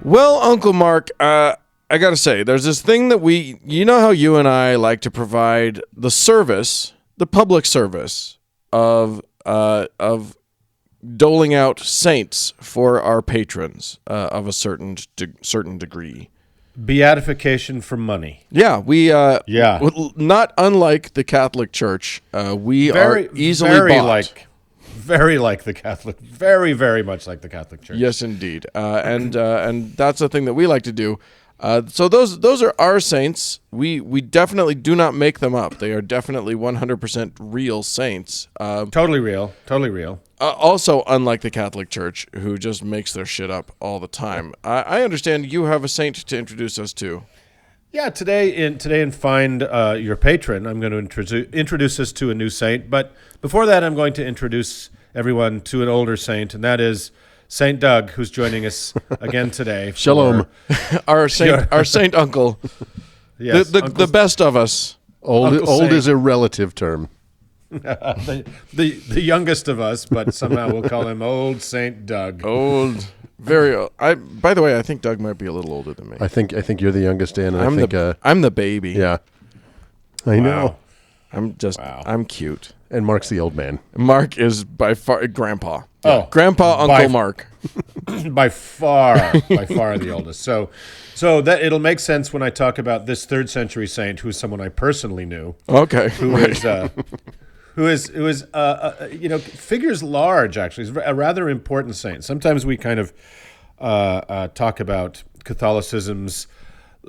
Well, Uncle Mark, I got to say, there's this thing that you know how you and I like to provide the service, the public service of doling out saints for our patrons of a certain degree. Beatification for money. Yeah, not unlike the Catholic Church, we are easily bought. Very like the Catholic, very, very much like the Catholic Church. Yes, indeed, and that's the thing that we like to do. So those are our saints. We definitely do not make them up. They are definitely 100% real saints. Totally real. Also, unlike the Catholic Church, who just makes their shit up all the time. I understand you have a saint to introduce us to. Yeah, today in Find Your Patron, I'm going to introduce us to a new saint. But before that, I'm going to introduce everyone to an older saint, and that is Saint Doug, who's joining us again today. Shalom, our saint uncle. Yes, the best of us. Old is a relative term. the youngest of us, but somehow we'll call him Old Saint Doug. Old, very old. By the way, I think Doug might be a little older than me. I think you're the youngest, Dan. And I'm the baby. Yeah, I know. I'm cute. And Mark's the old man. Mark is by far Grandpa. Oh, Grandpa, Uncle Mark. by far the oldest. So that it'll make sense when I talk about this 3rd century saint, who's someone I personally knew. Okay, who is figures large. Actually, he's a rather important saint. Sometimes we kind of talk about Catholicism's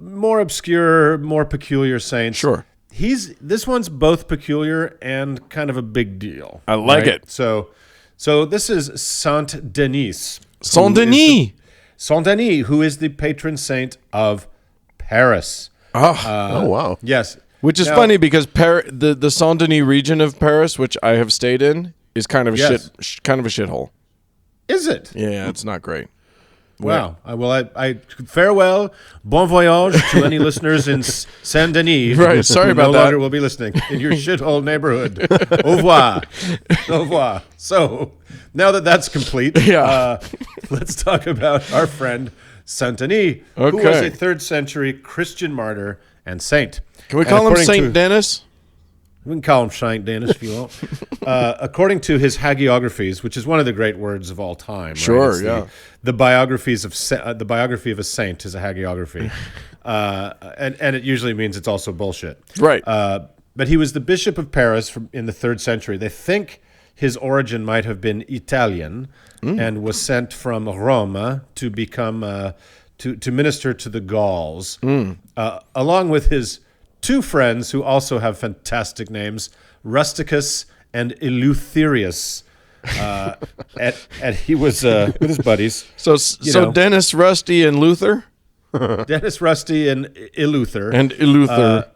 more obscure, more peculiar saints. Sure. This one's both peculiar and kind of a big deal. I like it. So this is Saint Denis. Saint Denis. Saint Denis, who is the patron saint of Paris. Oh wow. Yes. Which is funny because the Saint Denis region of Paris, which I have stayed in, is kind of a shithole. Is it? Yeah, it's not great. Wow. I farewell, bon voyage to any listeners in Saint Denis. Right. Sorry about that. No longer will be listening in your shithole neighborhood. Au revoir. Au revoir. So now that that's complete, let's talk about our friend Saint Denis, who was a 3rd century Christian martyr and saint. Can we call him Saint Denis? We can call him Saint Denis if you want. According to his hagiographies, which is one of the great words of all time. Sure, right? yeah. The biography of a saint is a hagiography, and it usually means it's also bullshit. Right. But he was the bishop of Paris in the 3rd century. They think his origin might have been Italian and was sent from Rome to become to minister to the Gauls, along with his 2 friends who also have fantastic names, Rusticus and Eleutherius. And he was with his buddies. So Denis, Rusty, and Luther? Denis, Rusty, and Eleuther.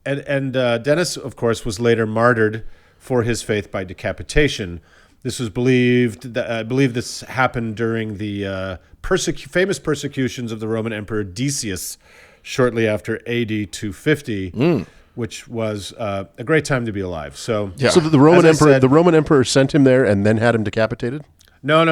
And Denis, of course, was later martyred for his faith by decapitation. This was believed, I believe this happened during the famous persecutions of the Roman Emperor Decius, shortly after AD 250, which was a great time to be alive. So, so the Roman Emperor sent him there and then had him decapitated? No.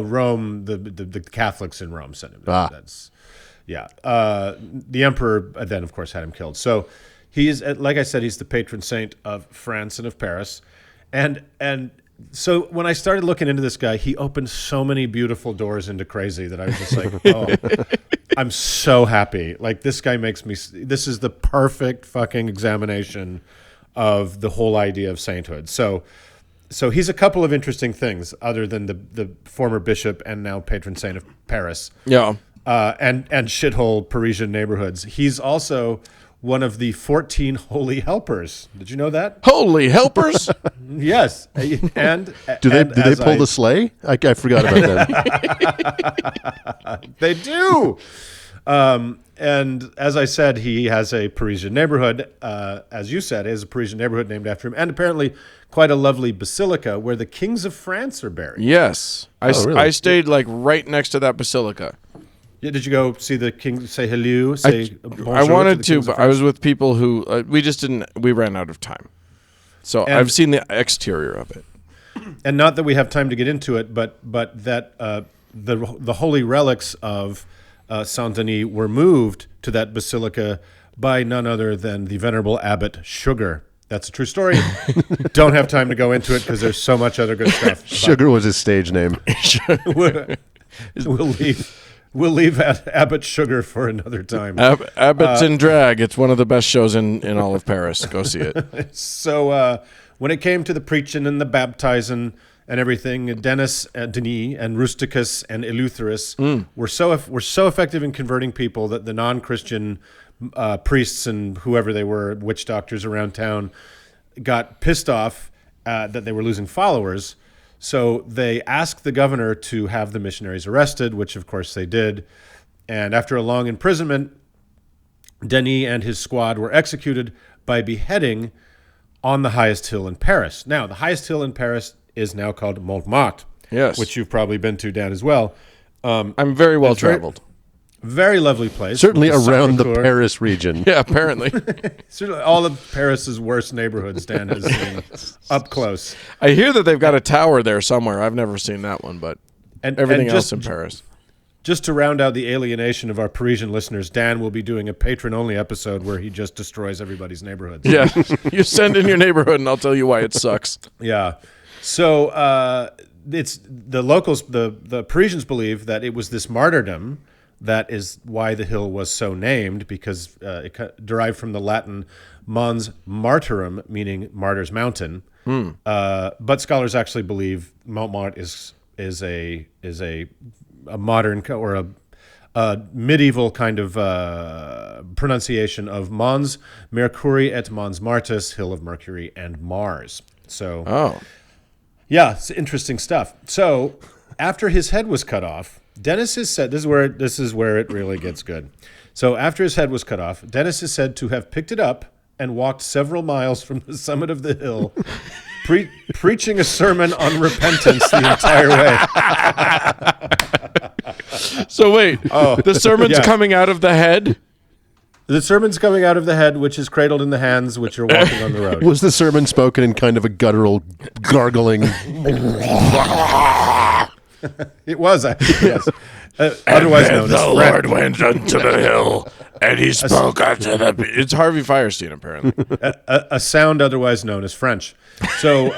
Rome, the Catholics in Rome sent him there. The emperor then, of course, had him killed. So he is, like I said, he's the patron saint of France and of Paris, and so when I started looking into this guy, he opened so many beautiful doors into crazy that I was just like, oh, I'm so happy. Like, this guy makes me, this is the perfect fucking examination of the whole idea of sainthood. So he's a couple of interesting things other than the former bishop and now patron saint of Paris. Yeah. And shithole Parisian neighborhoods. He's also one of the 14 holy helpers. Did you know that? Holy helpers? Yes. And do they pull the sleigh? I forgot about that. They do. And as I said, he has a Parisian neighborhood. As you said, he has a Parisian neighborhood named after him, and apparently quite a lovely basilica where the kings of France are buried. Yes. Really? I stayed like right next to that basilica. Yeah, did you go see the king, say hello, say bonjour? I wanted to, but I was with people who, we ran out of time. So I've seen the exterior of it. And not that we have time to get into it, but that the holy relics of Saint Denis were moved to that basilica by none other than the venerable abbot Sugar. That's a true story. Don't have time to go into it because there's so much other good stuff. Sugar was his stage name. We'll leave Abbot Sugar for another time. Abbott's in Drag. It's one of the best shows in all of Paris. Go see it. So when it came to the preaching and the baptizing and everything, Denis, and Rusticus and Eleutherus were so effective in converting people that the non-Christian priests and whoever they were, witch doctors around town, got pissed off that they were losing followers. So they asked the governor to have the missionaries arrested, which of course they did. And after a long imprisonment, Denis and his squad were executed by beheading on the highest hill in Paris. Now, the highest hill in Paris is now called Montmartre, Yes. which you've probably been to, Dan, as well. I'm very well traveled. Very lovely place. Certainly with around the Cephalophore. Paris region. Yeah, apparently. Certainly all of Paris's worst neighborhoods, Dan has seen up close. I hear that they've got a tower there somewhere. I've never seen that one, but everything else in Paris. Just to round out the alienation of our Parisian listeners, Dan will be doing a patron-only episode where he just destroys everybody's neighborhoods. Yeah, you send in your neighborhood, and I'll tell you why it sucks. Yeah. So it's the locals, the Parisians believe that it was this martyrdom that is why the hill was so named, because it derived from the Latin Mons Martyrum, meaning martyr's mountain. But scholars actually believe Montmartre is a modern or a medieval kind of pronunciation of Mons Mercuri et Mons Martis, Hill of Mercury and Mars. So, yeah, it's interesting stuff. So, after his head was cut off, Denis is said, this is where it really gets good. So, after his head was cut off, Denis is said to have picked it up and walked several miles from the summit of the hill, preaching a sermon on repentance the entire way. So wait, the sermon's coming out of the head? The sermon's coming out of the head, which is cradled in the hands, which are walking on the road. Was the sermon spoken in kind of a guttural, gargling? It was, yes. Otherwise known as the French. Lord went unto the hill, and he spoke unto the... It's Harvey Firestein, apparently. A sound otherwise known as French. So,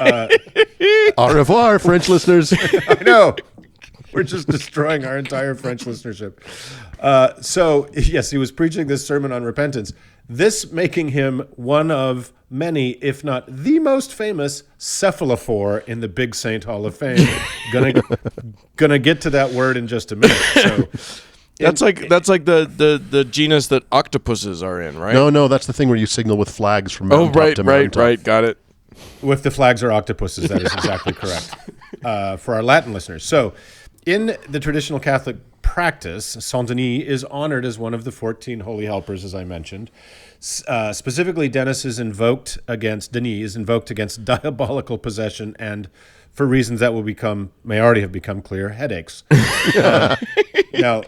Au revoir, French listeners. I know. We're just destroying our entire French listenership. So, yes, he was preaching this sermon on repentance. This making him one of many, if not the most famous Cephalophore in the Big Saint Hall of Fame. Gonna get to that word in just a minute. So, That's like the genus that octopuses are in, right? No, that's the thing where you signal with flags from Oh, mountaintop to mountaintop. right. Got it. with the flags are octopuses, that is exactly correct. For our Latin listeners. So, in the traditional Catholic practice, Saint Denis is honored as one of the 14 holy helpers, as I mentioned. Specifically, Denis is invoked against diabolical possession and, for reasons that may already have become clear, headaches. Now,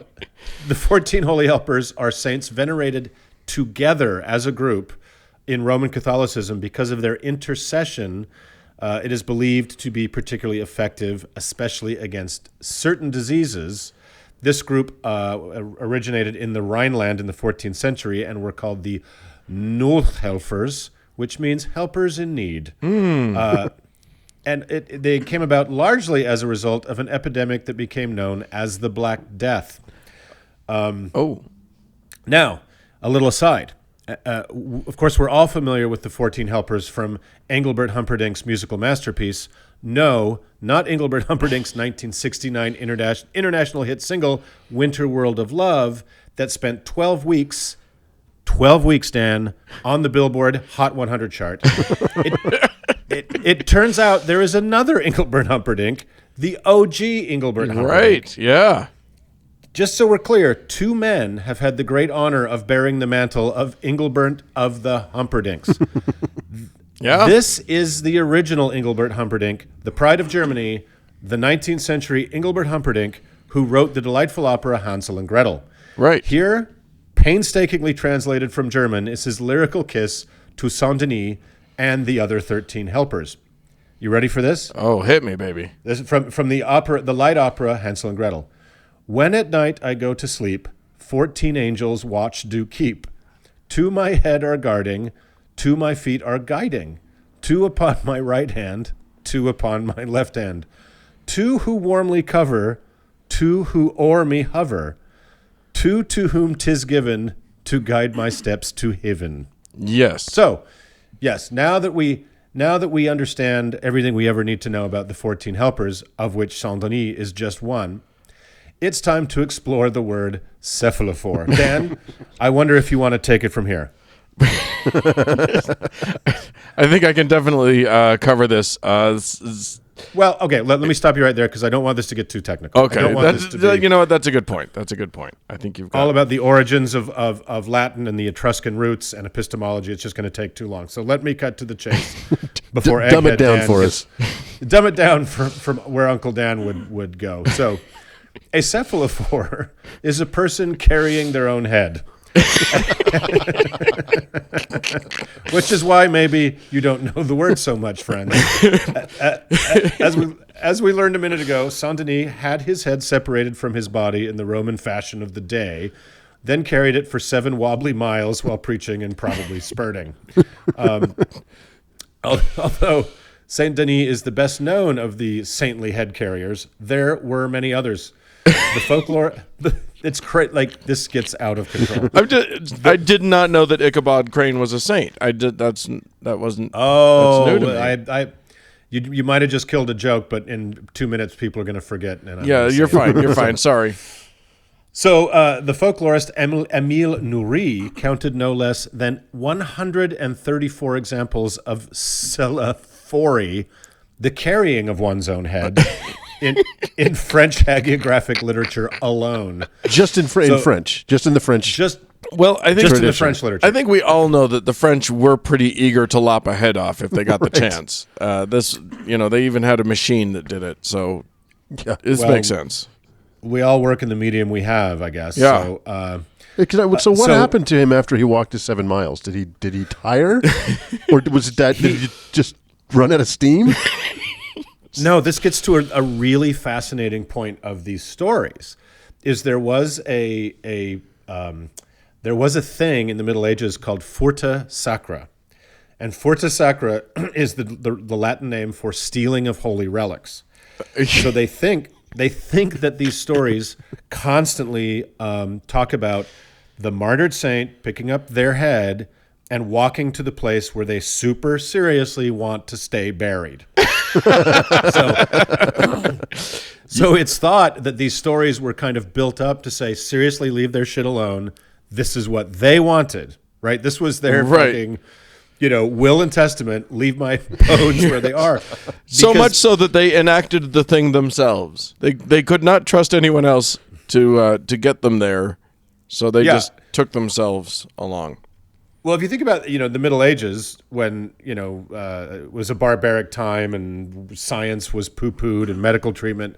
the 14 holy helpers are saints venerated together as a group in Roman Catholicism because of their intercession. It is believed to be particularly effective, especially against certain diseases. This group originated in the Rhineland in the 14th century and were called the Noodhelfers, which means helpers in need. And they came about largely as a result of an epidemic that became known as the Black Death. Now, a little aside. Of course, we're all familiar with the 14 helpers from Engelbert Humperdinck's musical masterpiece. No, not Engelbert Humperdinck's 1969 international hit single, Winter World of Love, that spent 12 weeks, Dan, on the Billboard Hot 100 chart. It turns out there is another Engelbert Humperdinck, the OG Engelbert Humperdinck. Right, yeah. Just so we're clear, two men have had the great honor of bearing the mantle of Engelbert of the Humperdinks. Yeah. This is the original Engelbert Humperdinck, the pride of Germany, the 19th century Engelbert Humperdinck, who wrote the delightful opera Hansel and Gretel. Right. Here, painstakingly translated from German, is his lyrical kiss to Saint Denis and the other 13 helpers. You ready for this? Oh, hit me, baby. This is from the light opera Hansel and Gretel. When at night I go to sleep, 14 angels watch do keep. 2 my head are guarding, 2 my feet are guiding, 2 upon my right hand, 2 upon my left hand, 2 who warmly cover, 2 who o'er me hover, 2 to whom 'tis given to guide my steps to heaven. Yes. So, yes, now that we understand everything we ever need to know about the 14 helpers, of which Saint Denis is just one, it's time to explore the word cephalophore. Dan, I wonder if you want to take it from here. I think I can definitely cover this. Well, okay, let me stop you right there because I don't want this to get too technical. Okay, I don't want this to be you know what? That's a good point. I think you've got all about the origins of Latin and the Etruscan roots and epistemology. It's just going to take too long. So let me cut to the chase before dumb it Egghead down Dan for gets- Dumb it down from where Uncle Dan would go. So a cephalophore is a person carrying their own head. Which is why maybe you don't know the word so much, friends. As we learned a minute ago, Saint Denis had his head separated from his body in the Roman fashion of the day, then carried it for 7 wobbly miles while preaching and probably spurting. Although Saint Denis is the best known of the saintly head carriers, there were many others. The folklore... It's like this gets out of control. I did not know that Ichabod Crane was a saint. That wasn't. Oh, that's new to me. You might have just killed a joke, but in 2 minutes people are going to forget. And Yeah, you're fine. You're fine. Sorry. So the folklorist Émile Nourri counted no less than 134 examples of cephalophore, the carrying of one's own head. In French hagiographic literature alone, Just in French, just in the French. Well, I think Just in the French literature. I think we all know that the French were pretty eager to lop a head off if they got the chance. They even had a machine that did it. So this makes sense. We all work in the medium we have, I guess. Yeah. So, What happened to him after he walked his 7 miles? Did he tire, or was it that did he just run out of steam? no, this gets to a really fascinating point of these stories. Is there was a thing in the Middle Ages called furta sacra, and furta sacra is the Latin name for stealing of holy relics. So they think that these stories constantly talk about the martyred saint picking up their head and walking to the place where they super seriously want to stay buried. So it's thought that these stories were kind of built up to say, seriously, leave their shit alone. This is what they wanted, right? This was their fucking, will and testament. Leave my bones where they are. So much so that they enacted the thing themselves. They could not trust anyone else to get them there, so they just took themselves along. Well, if you think about, the Middle Ages, when, it was a barbaric time and science was poo-pooed and medical treatment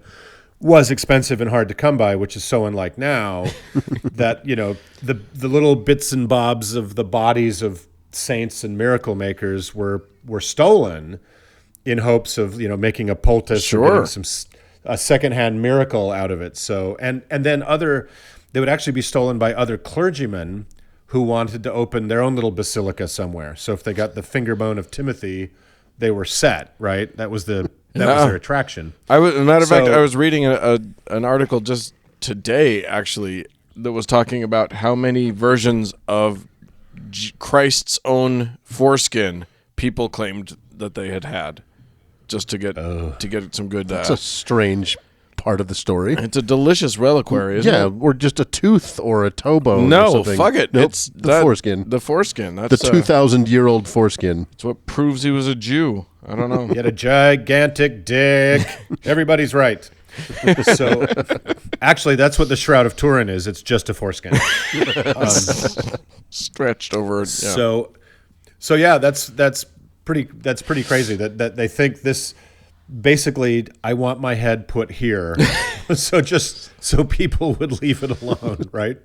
was expensive and hard to come by, which is so unlike now, that, the little bits and bobs of the bodies of saints and miracle makers were stolen in hopes of, making a poultice or getting a secondhand miracle out of it. So, and then they would actually be stolen by other clergymen who wanted to open their own little basilica somewhere. So if they got the finger bone of Timothy, they were set, right? That was was their attraction. Matter of fact, I was reading an article just today, actually, that was talking about how many versions of Christ's own foreskin people claimed that they had, just to get some good. That's a strange part of the story. It's a delicious reliquary, isn't it? Yeah, or just a tooth or a toe bone. No, or something. fuck it. Nope, It's the foreskin. The foreskin. The That's 2,000-year-old foreskin. It's what proves he was a Jew. I don't know. He had a gigantic dick. Everybody's right. So, actually, that's what the Shroud of Turin is. It's just a foreskin. Stretched over. Yeah. So yeah, that's pretty crazy that they think this. Basically, I want my head put here, so people would leave it alone, right?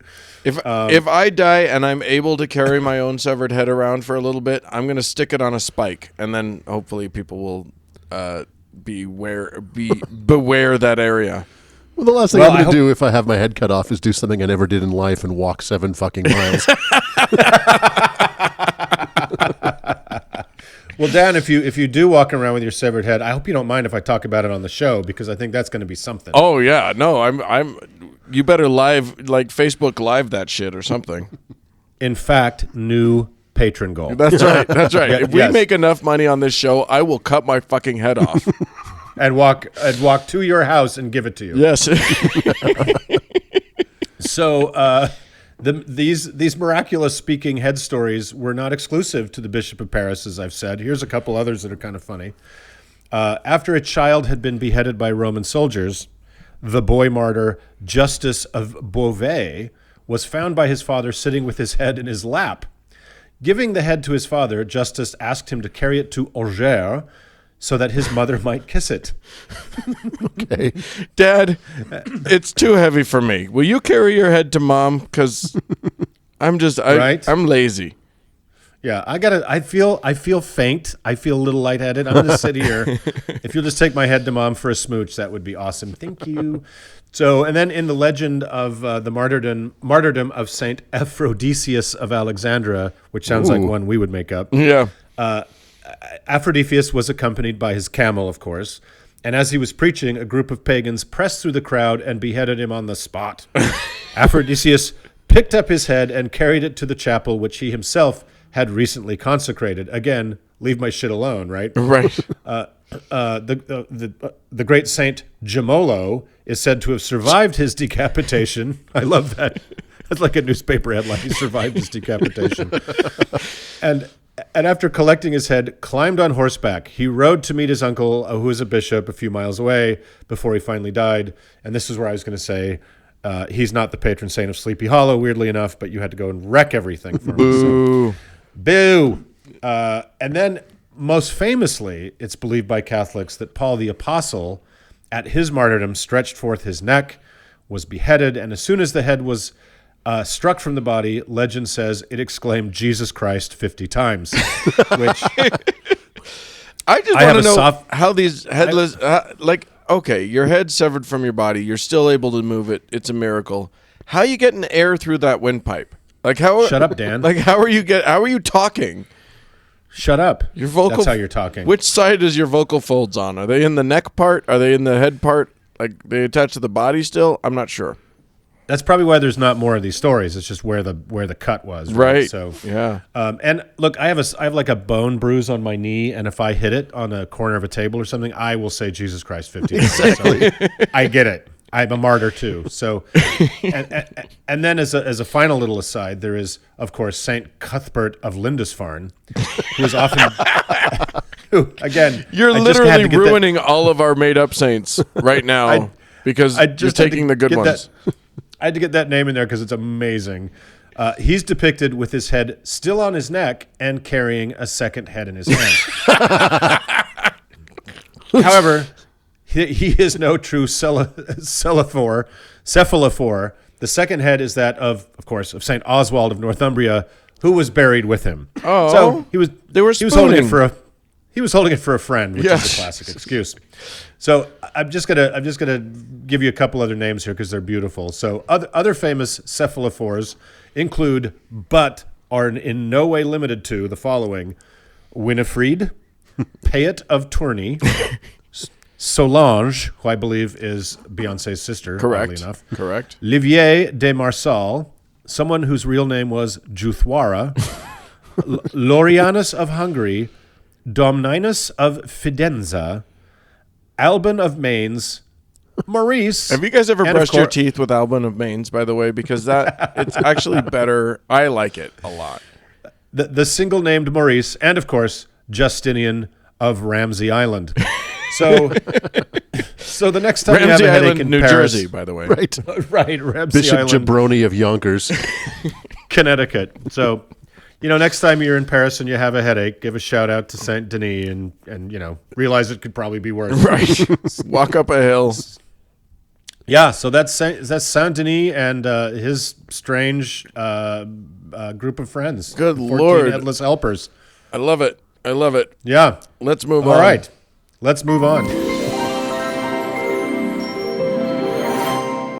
If I die and I'm able to carry my own severed head around for a little bit, I'm going to stick it on a spike, and then hopefully people will beware that area. Well, the last thing Well, I'm I going to do if I have my head cut off is do something I never did in life and walk 7 fucking miles. Well, Dan, if you do walk around with your severed head, I hope you don't mind if I talk about it on the show, because I think that's going to be something. Oh yeah, no, I'm. You better live, like Facebook Live that shit or something. In fact, new patron goal. That's right. That's right. If we Yes. make enough money on this show, I will cut my fucking head off. and walk to your house and give it to you. Yes. So these miraculous speaking head stories were not exclusive to the Bishop of Paris, as I've said. Here's a couple others that are kind of funny. After a child had been beheaded by Roman soldiers, the boy martyr Justus of Beauvais was found by his father sitting with his head in his lap. Giving the head to his father, Justus asked him to carry it to Angers so that his mother might kiss it. Okay. Dad, it's too heavy for me. Will you carry your head to Mom? Because Right? I'm lazy. Yeah, I feel faint. I feel a little lightheaded. I'm going to sit here. If you'll just take my head to Mom for a smooch, that would be awesome. Thank you. So, and then in the legend of the martyrdom of Saint Aphrodisius of Alexandria, which sounds like one we would make up. Yeah. Aphrodisius was accompanied by his camel, of course. And as he was preaching, a group of pagans pressed through the crowd and beheaded him on the spot. Aphrodisius picked up his head and carried it to the chapel, which he himself had recently consecrated. Again, leave my shit alone, right? Right. The great Saint Gemolo is said to have survived his decapitation. I love that. That's like a newspaper headline. He survived his decapitation. And after collecting his head, climbed on horseback. He rode to meet his uncle, who was a bishop, a few miles away before he finally died. And this is where I was going to say, he's not the patron saint of Sleepy Hollow, weirdly enough, but you had to go and wreck everything for him. Boo. Boo! And then, most famously, it's believed by Catholics that Paul the Apostle, at his martyrdom, stretched forth his neck, was beheaded, and as soon as the head was struck from the body, legend says it exclaimed "Jesus Christ" 50 times. Which I just I have want to a know how these headless, okay, your head's severed from your body. You're still able to move it. It's a miracle. How are you getting air through that windpipe? Like how? Shut up, Dan. Like how are you talking? Shut up. Your vocal. That's how you're talking. Which side is your vocal folds on? Are they in the neck part? Are they in the head part? Like they attached to the body still? I'm not sure. That's probably why there's not more of these stories. It's just where the cut was. Right. So yeah. And look, I have like a bone bruise on my knee, and if I hit it on a corner of a table or something, I will say Jesus Christ 50 times. So I get it. I'm a martyr too. So, and then as a final little aside, there is of course Saint Cuthbert of Lindisfarne, who is often. Who, again, You're I just had literally to get ruining all of our made up saints right now because you're just had to taking the good get ones. I had to get that name in there because it's amazing. He's depicted with his head still on his neck and carrying a second head in his hand. However, he is no true Cephalophore. The second head is that of course, of Saint Oswald of Northumbria, who was buried with him. Oh, so he was holding it spooning. he was holding it for a friend, which Yes. is a classic excuse. So I'm just gonna give you a couple other names here because they're beautiful. So other famous cephalophores include, but are in no way limited to, the following: Winifred, Payet of Tourney, Solange, who I believe is Beyonce's sister, Correct. oddly enough. Correct. Livier de Marsal, someone whose real name was Juthwara, Lorianus of Hungary, Domninus of Fidenza, Alban of Mainz, Maurice. Have you guys ever and of brushed your cour- teeth with Alban of Mainz, by the way? Because that it's actually better. I like it a lot. The single named Maurice, and of course Justinian of Ramsey Island. So the next time you have Ramsey a headache Island, in New Paris, Jersey, by the way. Right. right, Ramsey Bishop Island, Jabroni of Yonkers. Connecticut. So, next time you're in Paris and you have a headache, give a shout out to Saint Denis and realize it could probably be worse. Right. Walk up a hill. Yeah, so that's Saint Denis and his strange group of friends. Good 14 Lord. headless helpers. I love it. I love it. Yeah. Let's move on. All right. Let's move on.